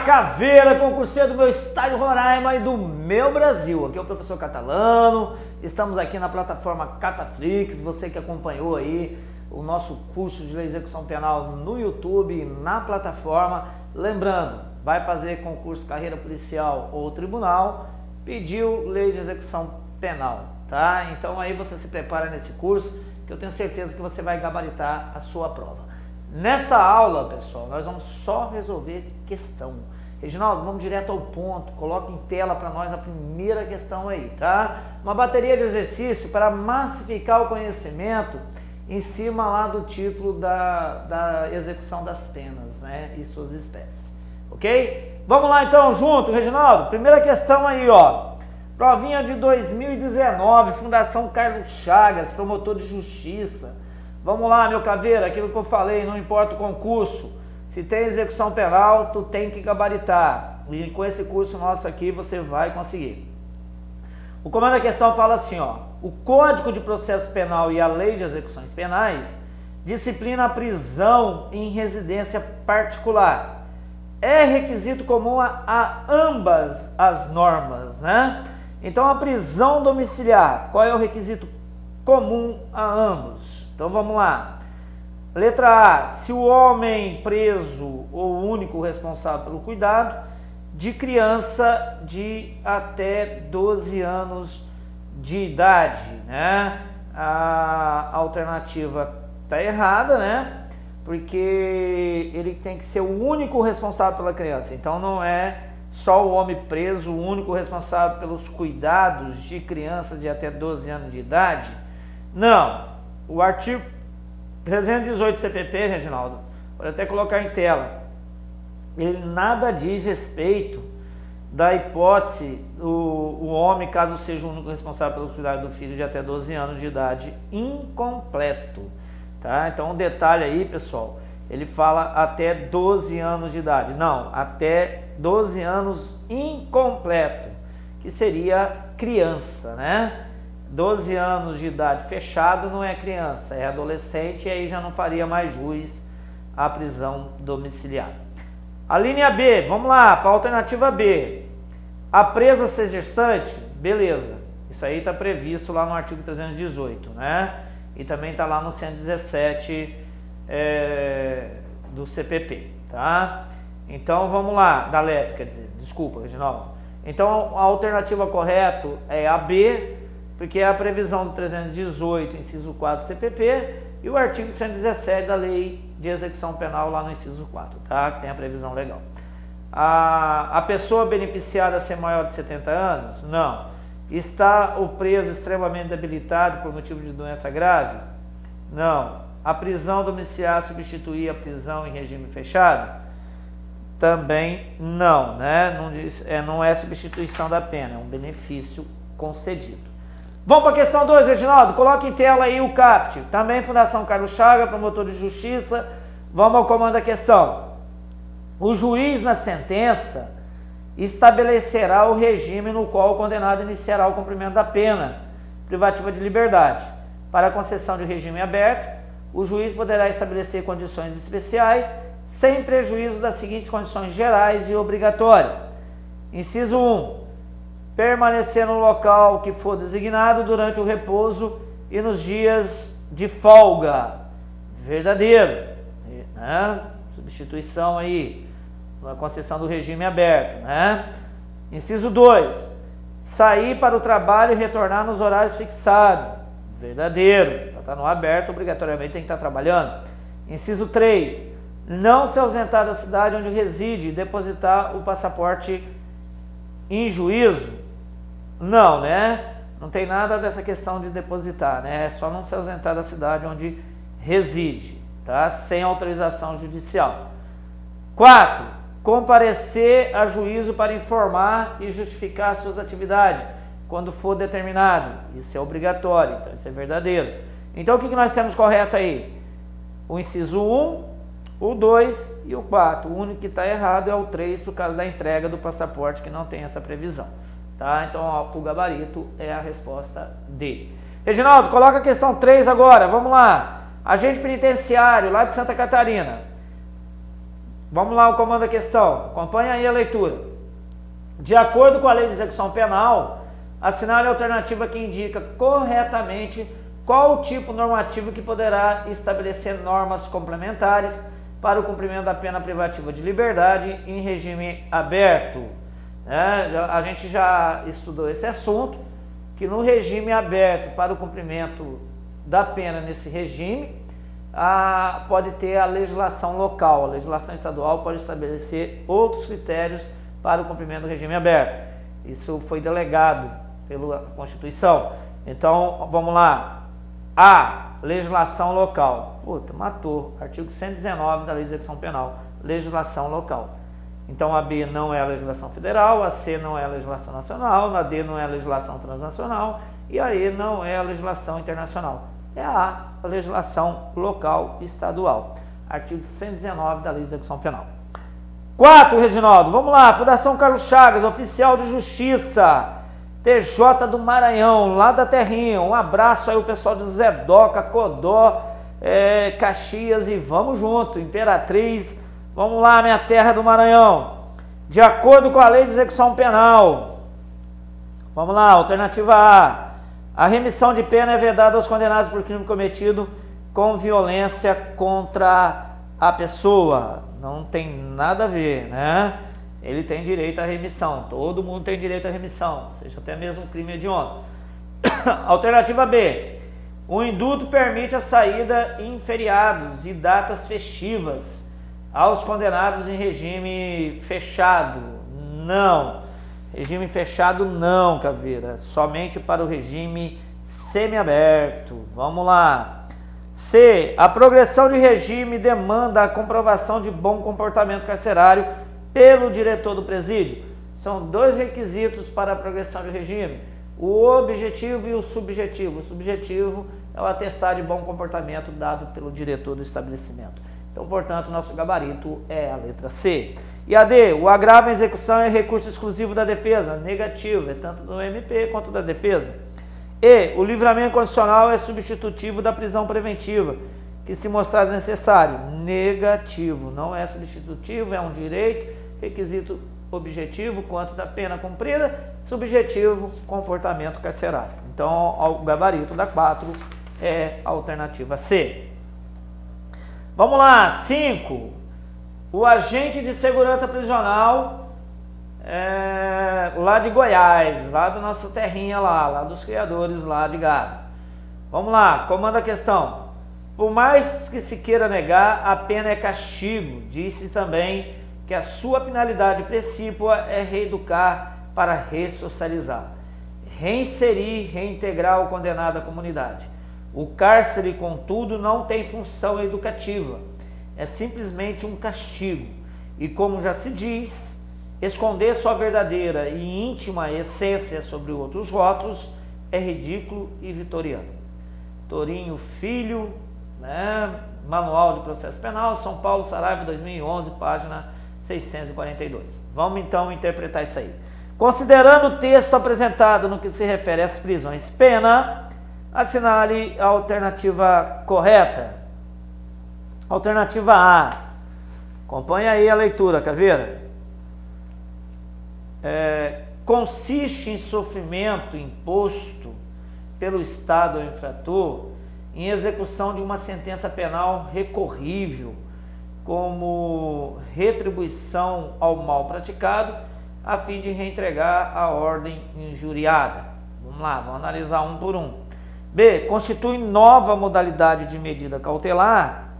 Caveira, concurseiro do meu estado Roraima e do meu Brasil. Aqui é o professor Catalano, estamos aqui na plataforma Cataflix, você que acompanhou aí o nosso curso de lei de execução penal no YouTube e na plataforma. Lembrando, vai fazer concurso carreira policial ou tribunal, pediu lei de execução penal, tá? Então aí você se prepara nesse curso que eu tenho certeza que você vai gabaritar a sua prova. Nessa aula, pessoal, nós vamos só resolver questão. Reginaldo, vamos direto ao ponto, coloca em tela para nós a primeira questão aí, tá? Uma bateria de exercício para massificar o conhecimento em cima lá do título da execução das penas, né, e suas espécies, ok? Vamos lá então, junto, Reginaldo, primeira questão aí, ó. Provinha de 2019, Fundação Carlos Chagas, promotor de justiça. Vamos lá, meu caveira, aquilo que eu falei, não importa o concurso, se tem execução penal, tu tem que gabaritar. E com esse curso nosso aqui, você vai conseguir. O comando da questão fala assim, ó, o Código de Processo Penal e a Lei de Execuções Penais disciplina a prisão em residência particular. É requisito comum a ambas as normas, né? Então, a prisão domiciliar, qual é o requisito comum a ambos? Então vamos lá. Letra A, se o homem preso ou o único responsável pelo cuidado de criança de até 12 anos de idade, né? A alternativa está errada, né? Porque ele tem que ser o único responsável pela criança. Então não é só o homem preso, o único responsável pelos cuidados de criança de até 12 anos de idade. Não. O artigo 318 CPP, Reginaldo, pode até colocar em tela, ele nada diz respeito da hipótese o homem, caso seja o único responsável pelos cuidados do filho de até 12 anos de idade incompleto, tá? Então um detalhe aí, pessoal, ele fala até 12 anos de idade, não, até 12 anos incompleto, que seria criança, né? 12 anos de idade fechado não é criança, é adolescente, e aí já não faria mais jus à prisão domiciliar. A linha B, vamos lá, para a alternativa B. A presa ser gestante, beleza, isso aí está previsto lá no artigo 318, né? E também está lá no 117 do CPP, tá? Então vamos lá, da LEP, quer dizer, desculpa, Reginaldo. Então a alternativa correta é a B, porque é a previsão do 318, inciso 4 do CPP, e o artigo 117 da Lei de Execução Penal lá no inciso 4, tá? Que tem a previsão legal. A pessoa beneficiada ser maior de 70 anos? Não. Está o preso extremamente debilitado por motivo de doença grave? Não. A prisão domiciliar substituir a prisão em regime fechado? Também não, né? Não é substituição da pena, é um benefício concedido. Vamos para a questão 2, Reginaldo, coloque em tela aí o CAPT, também Fundação Carlos Chagas, promotor de justiça. Vamos ao comando da questão. O juiz na sentença estabelecerá o regime no qual o condenado iniciará o cumprimento da pena privativa de liberdade. Para a concessão de regime aberto, o juiz poderá estabelecer condições especiais sem prejuízo das seguintes condições gerais e obrigatórias. Inciso 1. Permanecer no local que for designado durante o repouso e nos dias de folga. Verdadeiro, né? Substituição aí, na concessão do regime aberto, né? Inciso 2. Sair para o trabalho e retornar nos horários fixados. Verdadeiro, para estar no aberto, obrigatoriamente tem que estar trabalhando. Inciso 3. Não se ausentar da cidade onde reside e depositar o passaporte em juízo. Não, né? Não tem nada dessa questão de depositar, né? É só não se ausentar da cidade onde reside, tá? Sem autorização judicial. 4. Comparecer a juízo para informar e justificar suas atividades, quando for determinado. Isso é obrigatório, então isso é verdadeiro. Então o que nós temos correto aí? O inciso 1, o 2 e o 4. O único que está errado é o 3, por causa da entrega do passaporte, que não tem essa previsão. Tá? Então, ó, o gabarito é a resposta D. Reginaldo, coloca a questão 3 agora, vamos lá. Agente penitenciário lá de Santa Catarina Vamos lá, o comando da questão. Acompanha aí a leitura. De acordo com a Lei de Execução Penal, assinale a alternativa que indica corretamente qual o tipo normativo que poderá estabelecer normas complementares para o cumprimento da pena privativa de liberdade em regime aberto. A gente já estudou esse assunto, que no regime aberto para o cumprimento da pena nesse regime, pode ter a legislação local, a legislação estadual pode estabelecer outros critérios para o cumprimento do regime aberto. Isso foi delegado pela Constituição. Então, vamos lá. A legislação local. Puta, matou. Artigo 119 da Lei de Execução Penal. Legislação local. Então, a B não é a legislação federal, a C não é a legislação nacional, a D não é a legislação transnacional e a E não é a legislação internacional. É a legislação local estadual. Artigo 119 da Lei de Execução Penal. 4, Reginaldo, vamos lá. Fundação Carlos Chagas, oficial de justiça, TJ do Maranhão, lá da terrinha. Um abraço aí o pessoal de Zedoca, Codó, Caxias e vamos junto. Imperatriz, vamos lá, minha terra do Maranhão. De acordo com a Lei de Execução Penal, vamos lá, alternativa A remissão de pena é vedada aos condenados por crime cometido com violência contra a pessoa. Não tem nada a ver, né? Ele tem direito à remissão, todo mundo tem direito à remissão, seja até mesmo crime hediondo. Alternativa B, o indulto permite a saída em feriados e datas festivas aos condenados em regime fechado. Não, regime fechado não, Caveira, somente para o regime semiaberto. Vamos lá. C, a progressão de regime demanda a comprovação de bom comportamento carcerário pelo diretor do presídio. São dois requisitos para a progressão de regime, o objetivo e o subjetivo. O subjetivo é o atestado de bom comportamento dado pelo diretor do estabelecimento. Então, portanto, nosso gabarito é a letra C. E a D, o agravo em execução é recurso exclusivo da defesa, negativo, é tanto do MP quanto da defesa. E, o livramento condicional é substitutivo da prisão preventiva, que se mostrar necessário, negativo, não é substitutivo, é um direito, requisito objetivo, quanto da pena cumprida, subjetivo, comportamento carcerário. Então, o gabarito da 4 é a alternativa C. Vamos lá, 5. O agente de segurança prisional lá de Goiás, lá da nossa terrinha lá dos criadores lá de gado. Vamos lá, comanda a questão. Por mais que se queira negar, a pena é castigo. Disse também que a sua finalidade precípua é reeducar para ressocializar, reinserir, reintegrar o condenado à comunidade. O cárcere, contudo, não tem função educativa, é simplesmente um castigo. E como já se diz, esconder sua verdadeira e íntima essência sobre outros rótulos é ridículo e vitoriano. Torinho Filho, Manual de Processo Penal, São Paulo, Saraiva, 2011, página 642. Vamos então interpretar isso aí. Considerando o texto apresentado no que se refere às prisões pena, assinale a alternativa correta. Alternativa A. Acompanha aí a leitura, Caveira. Consiste em sofrimento imposto pelo Estado ao infrator em execução de uma sentença penal recorrível como retribuição ao mal praticado a fim de reentregar a ordem injuriada. Vamos lá, vamos analisar um por um. B. Constitui nova modalidade de medida cautelar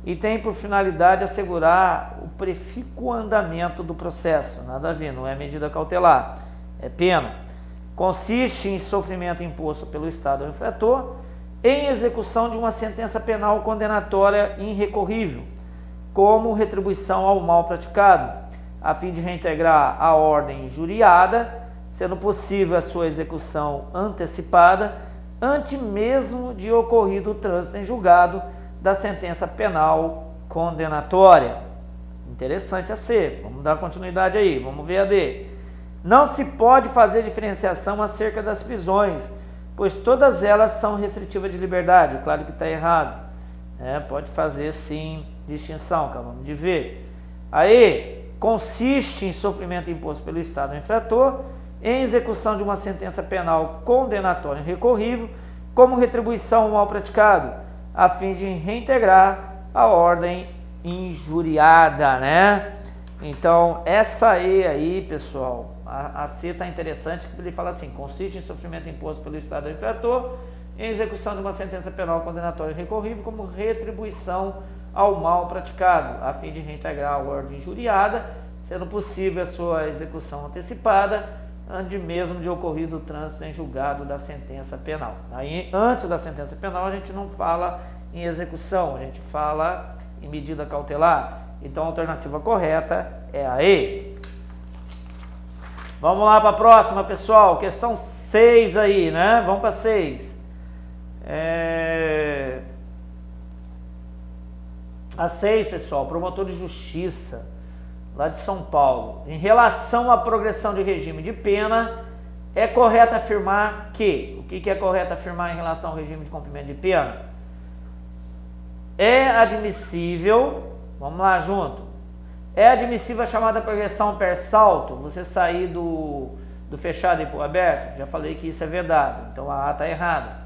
e tem por finalidade assegurar o profícuo andamento do processo. Nada a ver, não é medida cautelar, é pena. Consiste em sofrimento imposto pelo Estado ao infrator em execução de uma sentença penal condenatória irrecorrível, como retribuição ao mal praticado, a fim de reintegrar a ordem injuriada, sendo possível a sua execução antecipada, antes mesmo de ocorrido o trânsito em julgado da sentença penal condenatória. Interessante a C. Vamos dar continuidade aí, vamos ver a D. Não se pode fazer diferenciação acerca das prisões, pois todas elas são restritivas de liberdade. Claro que está errado. Pode fazer sim distinção, acabamos de ver. Aí, consiste em sofrimento imposto pelo Estado infrator, em execução de uma sentença penal condenatória irrecorrível, como retribuição ao mal praticado, a fim de reintegrar a ordem injuriada, né? Então, essa E aí, pessoal, a C está interessante, porque ele fala assim, consiste em sofrimento imposto pelo Estado infrator, em execução de uma sentença penal condenatória irrecorrível, como retribuição ao mal praticado, a fim de reintegrar a ordem injuriada, sendo possível a sua execução antecipada, antes mesmo de ocorrido o trânsito em julgado da sentença penal. Aí, antes da sentença penal, a gente não fala em execução, a gente fala em medida cautelar. Então, a alternativa correta é a E. Vamos lá para a próxima, pessoal. Questão 6 aí, né? Vamos para 6. A 6, pessoal, promotor de justiça, lá de São Paulo. Em relação à progressão de regime de pena, é correto afirmar que... O que é correto afirmar em relação ao regime de cumprimento de pena? É admissível... Vamos lá junto. É admissível a chamada progressão per salto? Você sair do fechado e ir para o aberto? Já falei que isso é vedado, então a A está errada.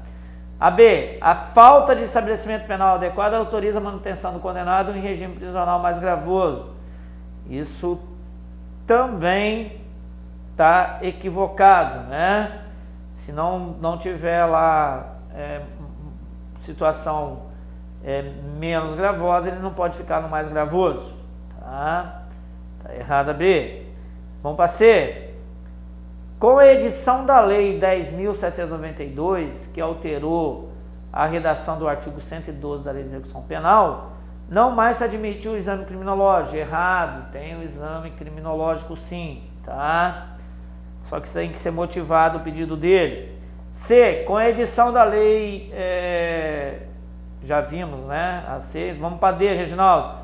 A B, a falta de estabelecimento penal adequado autoriza a manutenção do condenado em regime prisional mais gravoso. Isso também está equivocado, né? Se não tiver lá situação menos gravosa, ele não pode ficar no mais gravoso, tá? Tá errada B. Vamos para C. Com a edição da Lei 10.792, que alterou a redação do artigo 112 da Lei de Execução Penal, não mais se admite o exame criminológico. Errado, tem o exame criminológico sim, tá? Só que isso tem que ser motivado o pedido dele. C. Com a edição da Lei... já vimos, né? A C. Vamos para D, Reginaldo.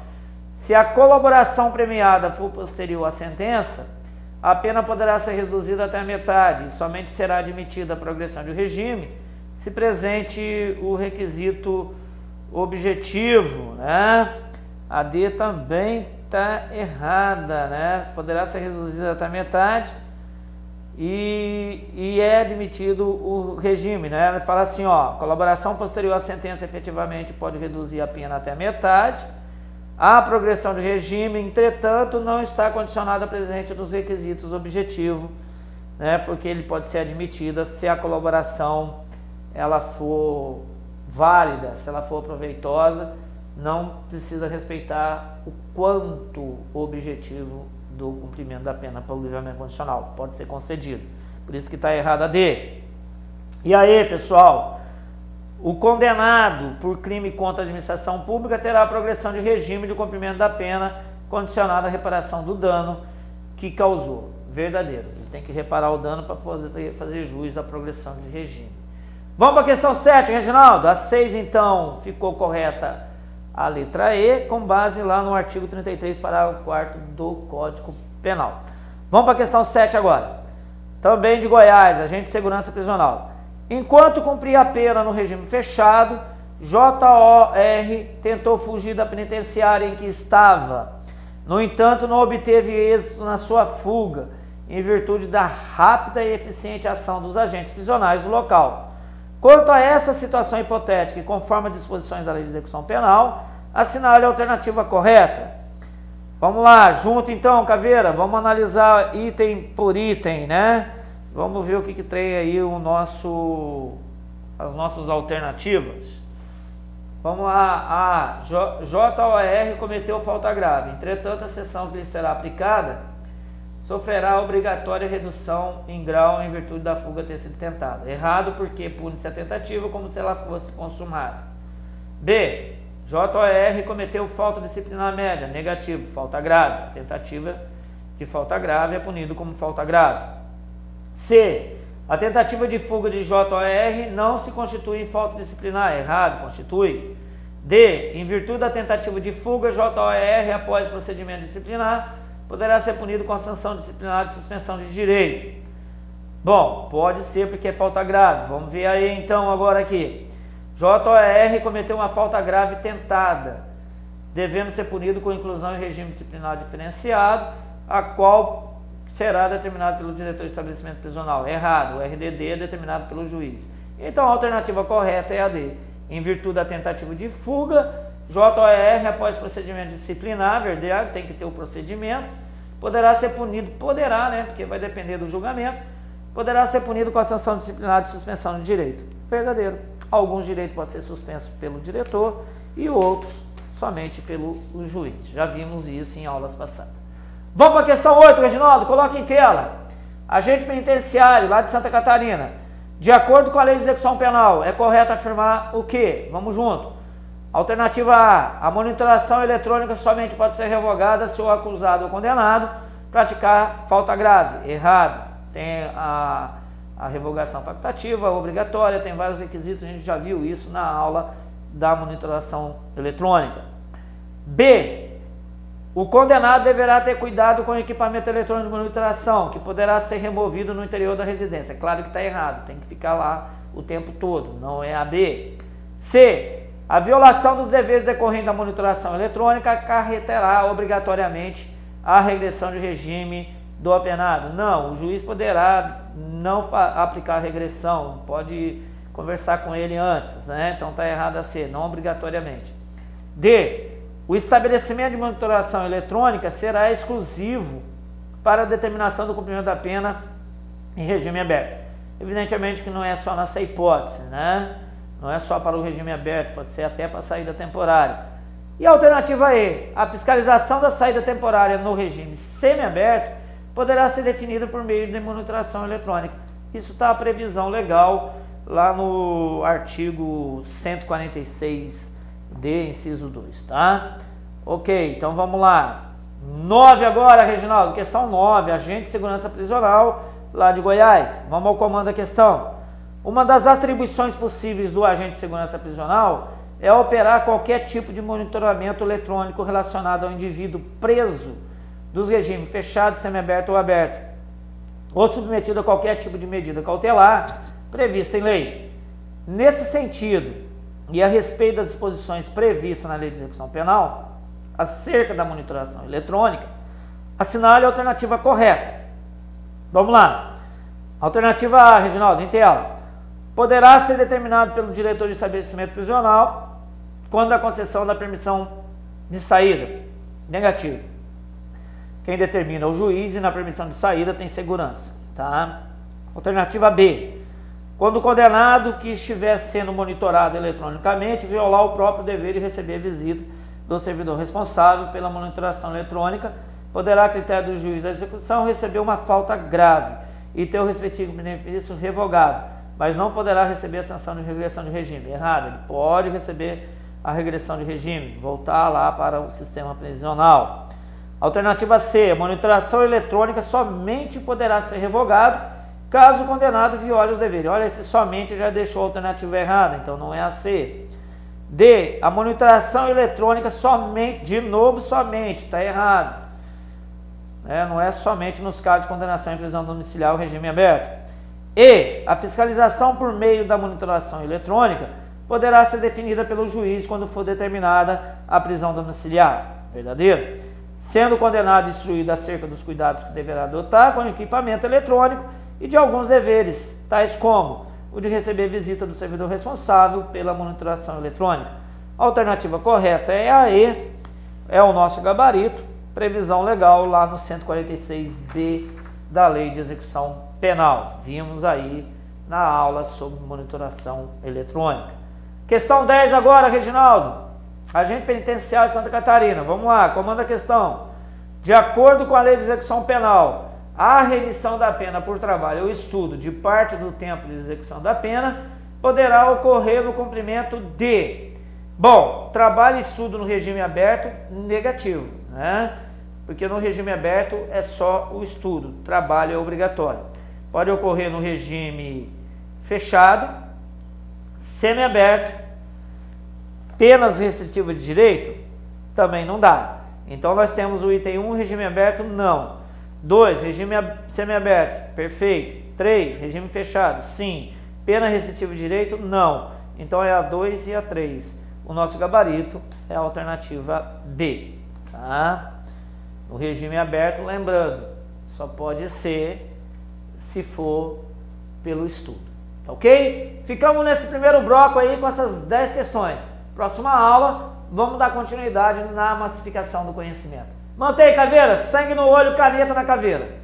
Se a colaboração premiada for posterior à sentença, a pena poderá ser reduzida até a metade e somente será admitida a progressão de regime se presente o requisito objetivo, né? A D também está errada, né? Poderá ser reduzida até a metade e é admitido o regime, né? Ele fala assim, ó, colaboração posterior à sentença efetivamente pode reduzir a pena até a metade. A progressão de regime, entretanto, não está condicionada à presença dos requisitos objetivos, né? Porque ele pode ser admitida se a colaboração ela for válida, se ela for proveitosa, não precisa respeitar o quanto objetivo do cumprimento da pena pelo livramento condicional, pode ser concedido. Por isso que está errada a D. E aí, pessoal, o condenado por crime contra a administração pública terá a progressão de regime de cumprimento da pena condicionada à reparação do dano que causou. Verdadeiro. Ele tem que reparar o dano para poder fazer jus à progressão de regime. Vamos para a questão 7, Reginaldo. A 6, então, ficou correta a letra E, com base lá no artigo 33, parágrafo 4º do Código Penal. Vamos para a questão 7 agora. Também de Goiás, agente de segurança prisional. Enquanto cumpria a pena no regime fechado, JOR tentou fugir da penitenciária em que estava. No entanto, não obteve êxito na sua fuga, em virtude da rápida e eficiente ação dos agentes prisionais do local. Quanto a essa situação hipotética e conforme as disposições da Lei de Execução Penal, assinale a alternativa correta. Vamos lá, junto então, Caveira, vamos analisar item por item, né? Vamos ver o que tem aí as nossas alternativas. Vamos lá, a JOR cometeu falta grave, entretanto a sanção que lhe será aplicada sofrerá obrigatória redução em grau em virtude da fuga ter sido tentada. Errado porque pune-se a tentativa como se ela fosse consumada. B. JOR cometeu falta disciplinar média. Negativo, falta grave. Tentativa de falta grave é punido como falta grave. C. A tentativa de fuga de JOR não se constitui em falta disciplinar. Errado, constitui. D. Em virtude da tentativa de fuga, JOR, após procedimento disciplinar, poderá ser punido com a sanção disciplinar de suspensão de direito. Bom, pode ser porque é falta grave. Vamos ver aí então agora aqui. JOR cometeu uma falta grave tentada. devendo ser punido com inclusão em regime disciplinar diferenciado, a qual será determinado pelo diretor de estabelecimento prisional. Errado, o RDD é determinado pelo juiz. Então a alternativa correta é a D. Em virtude da tentativa de fuga, JOR, após procedimento disciplinar, verdade, tem que ter o procedimento, poderá ser punido, poderá, né, porque vai depender do julgamento, poderá ser punido com a sanção disciplinar de suspensão de direito. Verdadeiro. Alguns direitos podem ser suspensos pelo diretor e outros somente pelo juiz. Já vimos isso em aulas passadas. Vamos para a questão 8, Reginaldo, coloque em tela. Agente penitenciário lá de Santa Catarina. De acordo com a lei de execução penal, é correto afirmar o quê? Vamos junto. Alternativa A, a monitoração eletrônica somente pode ser revogada se o acusado ou condenado praticar falta grave. Errado. Tem a revogação facultativa, obrigatória, tem vários requisitos, a gente já viu isso na aula da monitoração eletrônica. B, o condenado deverá ter cuidado com o equipamento eletrônico de monitoração, que poderá ser removido no interior da residência. É claro que está errado, tem que ficar lá o tempo todo, não é a B. C, a violação dos deveres decorrentes da monitoração eletrônica acarretará obrigatoriamente a regressão de regime do apenado. Não, o juiz poderá não aplicar a regressão, pode conversar com ele antes, né? Então está errado a C, não obrigatoriamente. D, o estabelecimento de monitoração eletrônica será exclusivo para a determinação do cumprimento da pena em regime aberto. Evidentemente que não é só nessa hipótese, né? Não é só para o regime aberto, pode ser até para a saída temporária. E a alternativa E, a fiscalização da saída temporária no regime semiaberto poderá ser definida por meio de monitoração eletrônica. Isso está a previsão legal lá no artigo 146D, inciso 2, tá? Ok, então vamos lá. 9 agora, Reginaldo, questão 9, agente de segurança prisional lá de Goiás. Vamos ao comando da questão. Uma das atribuições possíveis do agente de segurança prisional é operar qualquer tipo de monitoramento eletrônico relacionado ao indivíduo preso dos regimes fechado, semiaberto ou aberto, ou submetido a qualquer tipo de medida cautelar prevista em lei. Nesse sentido, e a respeito das disposições previstas na Lei de Execução Penal, acerca da monitoração eletrônica, assinale a alternativa correta. Vamos lá. Alternativa A, Reginaldo, em tela. Poderá ser determinado pelo diretor de estabelecimento prisional quando a concessão da permissão de saída. Negativo. Quem determina é o juiz e na permissão de saída tem segurança, tá? Alternativa B. Quando o condenado que estiver sendo monitorado eletronicamente violar o próprio dever de receber visita do servidor responsável pela monitoração eletrônica, poderá, a critério do juiz da execução, receber uma falta grave e ter o respectivo benefício revogado, mas não poderá receber a sanção de regressão de regime. Errado, ele pode receber a regressão de regime, voltar lá para o sistema prisional. Alternativa C, a monitoração eletrônica somente poderá ser revogado caso o condenado viole os deveres. Olha, esse somente já deixou a alternativa errada, então não é a C. D, a monitoração eletrônica somente, de novo somente, está errado. Não é somente nos casos de condenação em prisão domiciliar ou regime aberto. E, a fiscalização por meio da monitoração eletrônica poderá ser definida pelo juiz quando for determinada a prisão domiciliar. Verdadeiro? Sendo o condenado instruído acerca dos cuidados que deverá adotar com o equipamento eletrônico e de alguns deveres, tais como o de receber visita do servidor responsável pela monitoração eletrônica. A alternativa correta é a E, é o nosso gabarito, previsão legal lá no 146B da Lei de Execução Penal. Vimos aí na aula sobre monitoração eletrônica. Questão 10 agora, Reginaldo. Agente penitenciário de Santa Catarina. Vamos lá, comanda a questão. De acordo com a Lei de Execução Penal, a remissão da pena por trabalho ou estudo de parte do tempo de execução da pena poderá ocorrer no cumprimento de... Bom, trabalho e estudo no regime aberto, negativo, né? Porque no regime aberto é só o estudo, trabalho é obrigatório. Pode ocorrer no regime fechado, semiaberto, penas restritivas de direito, também não dá. Então nós temos o item 1, regime aberto, não. 2, regime semiaberto, perfeito. 3, regime fechado, sim. Pena restritiva de direito, não. Então é a 2 e a 3. o nosso gabarito é a alternativa B, tá? No regime aberto, lembrando, só pode ser se for pelo estudo, tá ok? Ficamos nesse primeiro bloco aí com essas 10 questões. Próxima aula, vamos dar continuidade na massificação do conhecimento. Mantém, caveira, sangue no olho, caneta na caveira.